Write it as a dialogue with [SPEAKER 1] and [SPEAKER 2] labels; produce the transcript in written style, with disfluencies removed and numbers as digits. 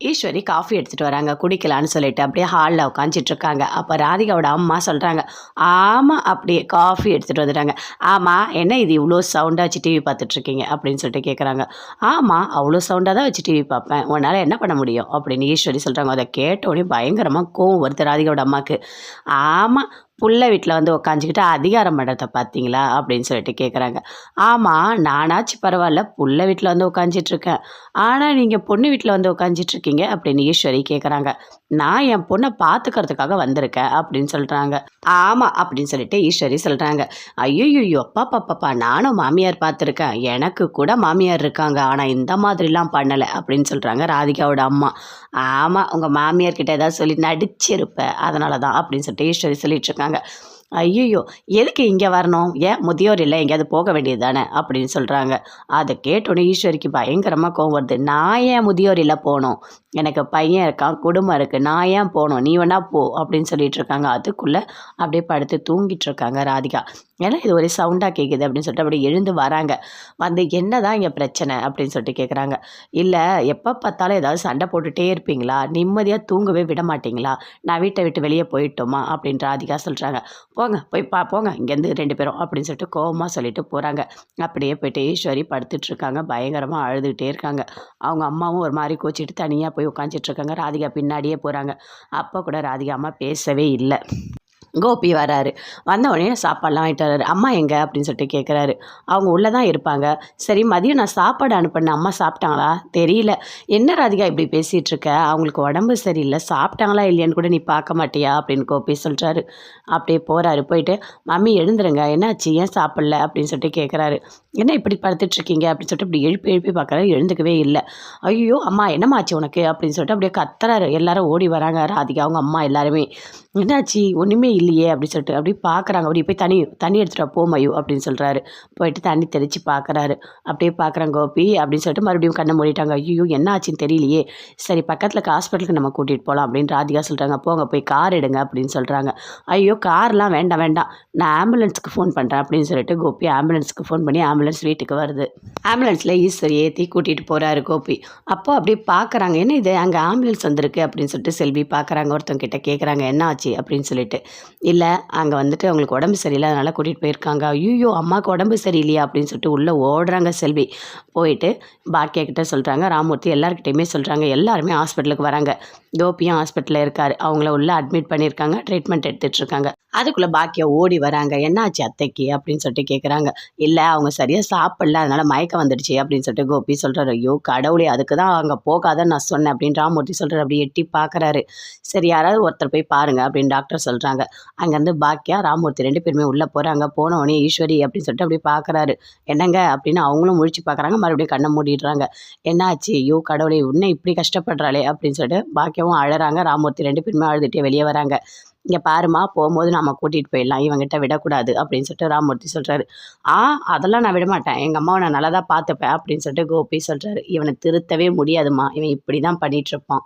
[SPEAKER 1] Eswari coffee எடுத்துகிட்டு வராங்க குடிக்கலான்னு சொல்லிட்டு அப்படியே ஹாலில் உட்காந்துட்டு இருக்காங்க. அப்போ ராதிகாவோட அம்மா சொல்கிறாங்க, ஆமாம் அப்படியே காஃபி எடுத்துகிட்டு வந்துட்டாங்க. ஆமாம் என்ன இது இவ்வளோ சவுண்டாக வச்சு டிவி பார்த்துட்ருக்கீங்க அப்படின்னு சொல்லிட்டு கேட்குறாங்க. ஆமாம் அவ்வளோ சவுண்டாக தான் வச்சு டிவி பார்ப்பேன், உன்னால் என்ன பண்ண முடியும் அப்படின்னு ஈஸ்வரி சொல்கிறாங்க. அதை கேட்டோடனே பயங்கரமாக கோவம் வருது ராதிகாவோட அம்மாவுக்கு. ஆமாம் புள்ள வீட்டில் வந்து உட்காந்துக்கிட்டு அதிகாரம் பண்ணுறத பார்த்தீங்களா அப்படின்னு சொல்லிட்டு கேட்குறாங்க. ஆமாம் நானாச்சு பரவாயில்ல புள்ள வீட்டில் வந்து உட்காந்துட்ருக்கேன், ஆனால் நீங்கள் பொண்ணு வீட்டில் வந்து உட்காந்துட்ருக்கீங்க அப்படின்னு ஈஸ்வரி கேட்குறாங்க. நான் என் பொண்ணை பார்த்துக்கிறதுக்காக வந்திருக்கேன் அப்படின்னு சொல்கிறாங்க. ஆமாம் அப்படின்னு சொல்லிட்டு ஈஸ்வரி சொல்கிறாங்க. ஐயோ பாப்பா நானும் மாமியார் பார்த்துருக்கேன், எனக்கு கூட மாமியார் இருக்காங்க, ஆனால் இந்த மாதிரிலாம் பண்ணலை அப்படின்னு சொல்கிறாங்க ராதிகாவோட அம்மா. ஆமாம் உங்கள் மாமியார்கிட்ட ஏதாவது சொல்லி நடிச்சிருப்பேன் அதனால தான் அப்படின்னு சொல்லிட்டு ஈஸ்வரி சொல்லிட்டு இருக்காங்க. ஐயோ எதுக்கு இங்கே வரணும், ஏன் முதியோர் இல்லை எங்கேயாவது போக வேண்டியது தானே அப்படின்னு சொல்கிறாங்க. அதை கேட்டோன்னே ஈஸ்வரிக்கு பயங்கரமாக கோவம் வருது. நான் ஏன் முதியோர் இல்லை போகணும், எனக்கு பையன் இருக்கான் குடும்பம் இருக்குது, நான் ஏன் போகணும், நீ வேணா போ அப்படின்னு சொல்லிட்டு இருக்காங்க. அதுக்குள்ளே அப்படியே படுத்து தூங்கிட்டு இருக்காங்க ராதிகா. ஏன்னா இது ஒரே சவுண்டாக கேட்குது அப்படின்னு சொல்லிட்டு அப்படியே எழுந்து வராங்க. வந்து என்ன தான் இங்கே பிரச்சனை அப்படின்னு சொல்லிட்டு கேட்குறாங்க. இல்லை எப்போ பார்த்தாலும் ஏதாவது சண்டை போட்டுகிட்டே இருப்பீங்களா, நிம்மதியாக தூங்கவே விட மாட்டிங்களா, நான் வீட்டை விட்டு வெளியே போயிட்டோமா அப்படின்னு ராதிகா சொல்கிறாங்க. போங்க போய் போங்க இங்கேருந்து 2 பேரும் அப்படின்னு சொல்லிட்டு கோவமாக சொல்லிட்டு போகிறாங்க. அப்படியே போய்ட்டு ஈஸ்வரி படுத்துட்ருக்காங்க, பயங்கரமாக அழுதுகிட்டே இருக்காங்க. அவங்க அம்மாவும் ஒரு மாதிரி கோச்சிட்டு தனியாக போய் உட்காந்துட்ருக்காங்க. ராதிகா பின்னாடியே போகிறாங்க. அப்போ கூட ராதிகா அம்மா பேசவே இல்லை. கோபி வராரு. வந்த உடனே சாப்பாடெலாம் வாங்கிட்டு வர்றாரு. அம்மா எங்கே அப்படின்னு சொல்லிட்டு கேட்குறாரு. அவங்க உள்ளே தான் இருப்பாங்க. சரி மதியம் நான் சாப்பாடு அனுப்பினேன், அம்மா சாப்பிட்டாங்களா தெரியல. என்ன ராதிகா இப்படி பேசிகிட்டு இருக்க, அவங்களுக்கு உடம்பு சரியில்லை, சாப்பிட்டாங்களா இல்லையான்னு கூட நீ பார்க்க மாட்டியா அப்படின்னு கோபி சொல்கிறாரு. அப்படியே போகிறாரு. போயிட்டு மம்மி எழுந்துருங்க, என்னாச்சு ஏன் சாப்பிடல அப்படின்னு சொல்லிட்டு கேட்குறாரு. என்ன இப்படி படுத்துட்ருக்கீங்க அப்படின்னு சொல்லிட்டு இப்படி எழுப்பி எழுப்பி பார்க்குறாரு. எழுந்துக்கவே இல்லை. ஐயோ அம்மா என்னம்மாச்சு உனக்கு அப்படின்னு சொல்லிட்டு அப்படியே கத்துறாரு. எல்லாரும் ஓடி வராங்க. ராதிகா அவங்க அம்மா எல்லாருமே என்னாச்சு ஒன்றுமே இல்லையே அப்படின்னு சொல்லிட்டு அப்படி பார்க்குறாங்க. அப்படி போய் தண்ணி எடுத்துகிட்டு போ மயு அப்படின்னு சொல்கிறாரு. போயிட்டு தண்ணி தெளித்து பார்க்குறாரு. அப்படியே பார்க்குறாங்க கோபி அப்படின்னு சொல்லிட்டு மறுபடியும் கண்ணை மூடிட்டாங்க. ஐயோ என்ன ஆச்சுன்னு தெரியலையே, சரி பக்கத்தில் ஹாஸ்பிட்டலுக்கு நம்ம கூட்டிகிட்டு போகலாம் அப்படின்னு ராதிகா சொல்கிறாங்க. போங்க போய் கார் எடுங்க அப்படின்னு சொல்கிறாங்க. ஐயோ கார்லாம் வேண்டாம் வேண்டாம், நான் ஆம்புலன்ஸுக்கு ஃபோன் பண்ணுறேன் அப்படின்னு சொல்லிட்டு கோபி ஆம்புலன்ஸுக்கு ஃபோன் பண்ணி ஆம்புலன்ஸ் வீட்டுக்கு வருது. ஆம்புலன்ஸில் ஈஸ்வரி ஏற்றி கூட்டிகிட்டு போகிறாரு கோபி. அப்போ அப்படியே பார்க்குறாங்க, என்ன இது அங்கே ஆம்புலன்ஸ் வந்திருக்கு அப்படின்னு சொல்லிட்டு செல்வி பார்க்குறாங்க. ஒருத்தவங்க கிட்ட கேட்குறாங்க என்ன ஆச்சு அப்படின்னு சொல்லிட்டு. இல்லை அங்கே வந்துட்டு அவங்களுக்கு உடம்பு சரியில்லை அதனால் கூட்டிகிட்டு போயிருக்காங்க. ஐயோ அம்மாவுக்கு உடம்பு சரியில்லையா அப்படின்னு சொல்லிட்டு உள்ளே ஓடுறாங்க செல்வி. போயிட்டு பாக்கியா கிட்டே சொல்கிறாங்க, ராமூர்த்தி எல்லாருக்கிட்டையுமே சொல்கிறாங்க. எல்லாருமே ஹாஸ்பிட்டலுக்கு வராங்க. கோபியும் ஹாஸ்பிட்டலில் இருக்கார். அவங்கள உள்ளே அட்மிட் பண்ணியிருக்காங்க, ட்ரீட்மெண்ட் எடுத்துகிட்டு இருக்காங்க. அதுக்குள்ளே பாக்கியா ஓடி வராங்க. என்னாச்சு அத்தைக்கு அப்படின்னு சொல்லிட்டு கேட்குறாங்க. இல்லை அவங்க சரியாக சாப்பிடல அதனால் மயக்கம் வந்துடுச்சு அப்படின்னு சொல்லிட்டு கோபி சொல்கிறாரு. ஐயோ கடவுளே அதுக்கு தான் அங்கே போகாதன்னு நான் சொன்னேன் அப்படின்னு ராமூர்த்தி சொல்கிறார். அப்படி எட்டி பார்க்குறாரு. சரி யாராவது ஒருத்தர் போய் பாருங்கள் அப்படின்னு டாக்டர் சொல்கிறாங்க. அங்கேருந்து பாக்கியா ராமூர்த்தி 2 பேருமே உள்ளே போகிறாங்க. போனவொடனே ஈஸ்வரி அப்படின்னு சொல்லிட்டு அப்படியே பார்க்குறாரு. என்னங்க அப்படின்னு அவங்களும் முழிச்சு பார்க்குறாங்க. மறுபடியும் கண்ணை மூடிடுறாங்க. என்னாச்சு ஐயோ கடவுளே இன்னும் இப்படி கஷ்டப்படுறாளே அப்படின்னு சொல்லிட்டு பாக்கியாவும் அழறாங்க. ராமூர்த்தி 2 பேருமே அழுதுகிட்டே வெளியே வராங்க. இங்கே பாருமா போகும்போது நம்ம கூட்டிகிட்டு போயிடலாம், இவங்ககிட்ட விடக்கூடாது அப்படின்னு சொல்லிட்டு ராமூர்த்தி சொல்கிறாரு. அதெல்லாம் நான் விட மாட்டேன், எங்கள் அம்மாவை நான் நல்லா தான் பார்த்துப்பேன் அப்படின்னு சொல்லிட்டு கோபி சொல்கிறாரு. இவனை திருத்தவே முடியாதுமா, இவன் இப்படி தான் பண்ணிகிட்ருப்பான்.